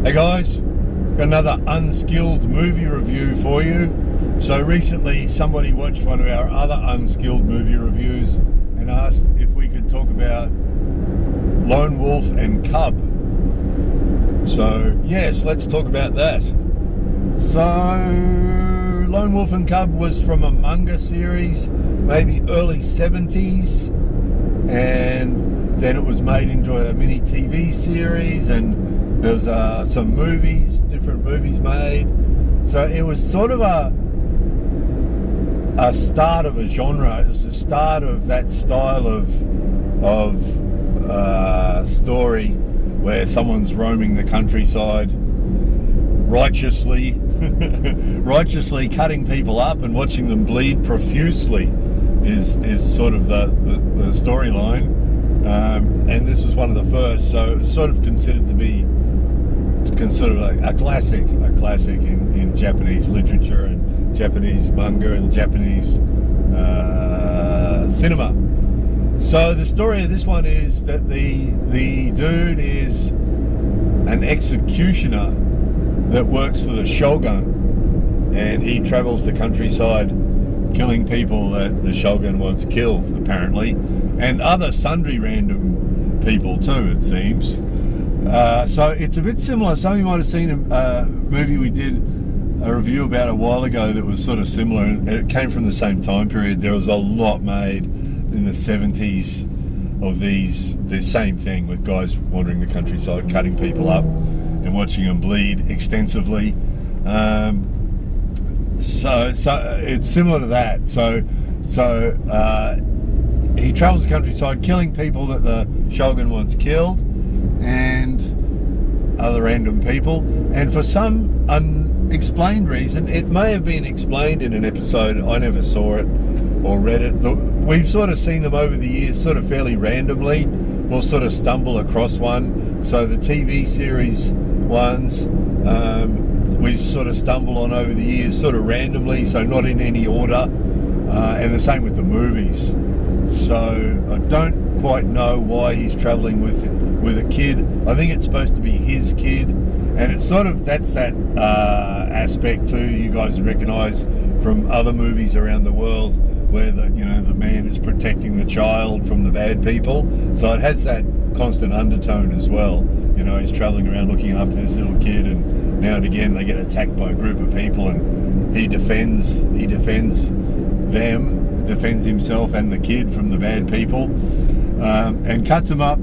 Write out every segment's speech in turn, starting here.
Hey guys, got another Unskilled movie review for you. So recently somebody watched one of our other Unskilled movie reviews and asked if we could talk about Lone Wolf and Cub. So yes, let's talk about that. So Lone Wolf and Cub was from a manga series, maybe early 70s, and then it was made into a mini TV series, and there was some movies, different movies made. So it was sort of a start of a genre. It was the start of that style of story where someone's roaming the countryside righteously cutting people up and watching them bleed profusely is sort of the storyline. And this was one of the first, so it's sort of considered to be like a classic in Japanese literature and Japanese manga and Japanese cinema. So the story of this one is that the dude is an executioner that works for the shogun, and he travels the countryside killing people that the shogun wants killed, apparently, and other sundry random people too, it seems. So it's a bit similar. Some of you might have seen a movie we did a review about a while ago that was sort of similar, and it came from the same time period. There was a lot made in the 70s of the same thing, with guys wandering the countryside, cutting people up and watching them bleed extensively. So it's similar to that. So he travels the countryside killing people that the shogun wants killed and other random people, and for some unexplained reason, it may have been explained in an episode, I never saw it or read it. We've sort of seen them over the years sort of fairly randomly. We'll sort of stumble across one. So the TV series ones we've sort of stumbled on over the years sort of randomly, so not in any order, and the same with the movies. So I don't quite know why he's traveling with a kid. I think it's supposed to be his kid, and it's sort of, that's that aspect too you guys recognize from other movies around the world, where the man is protecting the child from the bad people. So it has that constant undertone as well. He's traveling around looking after this little kid, and now and again they get attacked by a group of people, and he defends himself and the kid from the bad people, and cuts them up.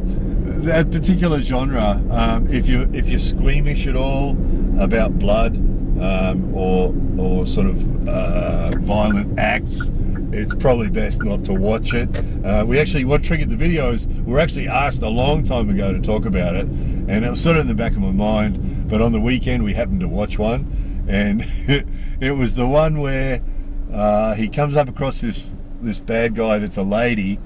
That particular genre, if you're squeamish at all about blood or sort of violent acts, it's probably best not to watch it. What triggered the video is we were actually asked a long time ago to talk about it, and it was sort of in the back of my mind, but on the weekend we happened to watch one, and it was the one where he comes up across this bad guy that's a lady,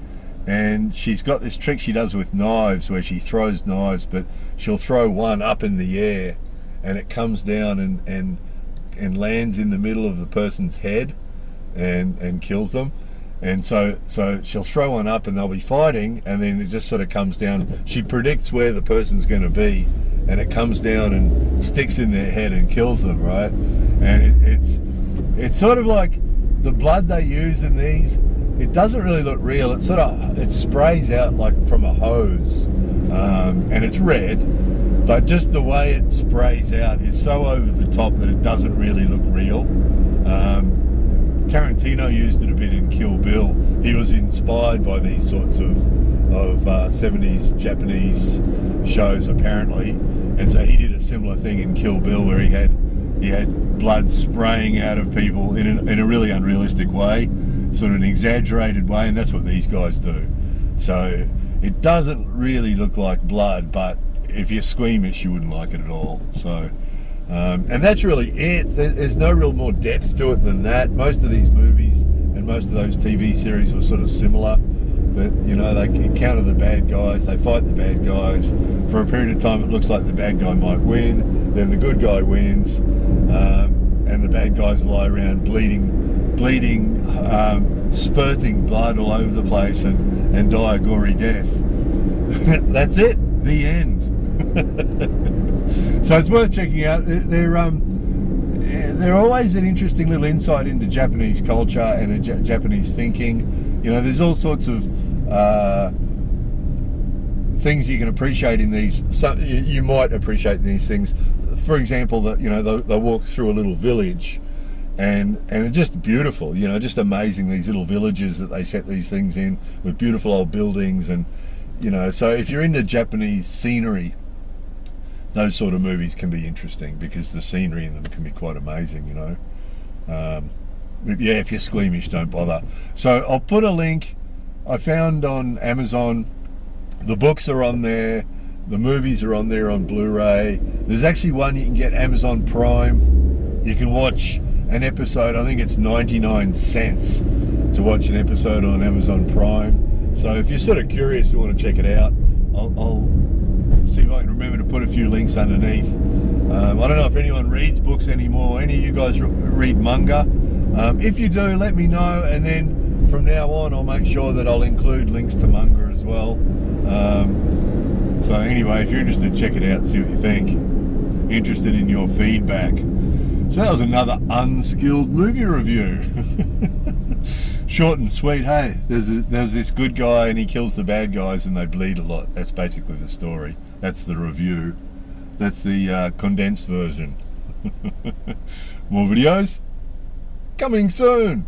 and she's got this trick she does with knives where she throws knives, but she'll throw one up in the air and it comes down and lands in the middle of the person's head and kills them. And so she'll throw one up and they'll be fighting, and then it just sort of comes down. She predicts where the person's going to be, and it comes down and sticks in their head and kills them, right? And it's sort of like the blood they use in these, it doesn't really look real. It sprays out like from a hose, and it's red, but just the way it sprays out is so over the top that it doesn't really look real. Tarantino used it a bit in Kill Bill. He was inspired by these sorts of 70s Japanese shows, apparently, and so he did a similar thing in Kill Bill, where he had blood spraying out of people in a really unrealistic way, sort of an exaggerated way, and that's what these guys do. So it doesn't really look like blood, but if you're squeamish, you wouldn't like it at all. So and that's really it. There's no real more depth to it than that. Most of these movies and most of those TV series were sort of similar, but they encounter the bad guys, they fight the bad guys. For a period of time it looks like the bad guy might win, then the good guy wins, and the bad guys lie around bleeding, spurting blood all over the place and die a gory death. That's it, the end. So it's worth checking out. They're always an interesting little insight into Japanese culture and Japanese thinking. You know, there's all sorts of things you can appreciate in these. You might appreciate these things. For example, that, you know, they walk through a little village, and it's just beautiful. You know, just amazing, these little villages that they set these things in with beautiful old buildings, and you know. So if you're into Japanese scenery, those sort of movies can be interesting because the scenery in them can be quite amazing, you know. Yeah, if you're squeamish, don't bother. So I'll put a link I found on Amazon. The books are on there. The movies are on there on Blu-ray. There's actually one you can get Amazon Prime. You can watch an episode. I think it's 99 cents to watch an episode on Amazon Prime. So if you're sort of curious, you want to check it out, I'll see if I can remember to put a few links underneath. I don't know if anyone reads books anymore. Any of you guys read manga? If you do, let me know, and then from now on I'll make sure that I'll include links to manga as well. So anyway, if you're interested, check it out, see what you think. Interested in your feedback. So that was another Unskilled movie review. Short and sweet. Hey, there's this good guy and he kills the bad guys and they bleed a lot. That's basically the story. That's the review. That's the condensed version. More videos coming soon.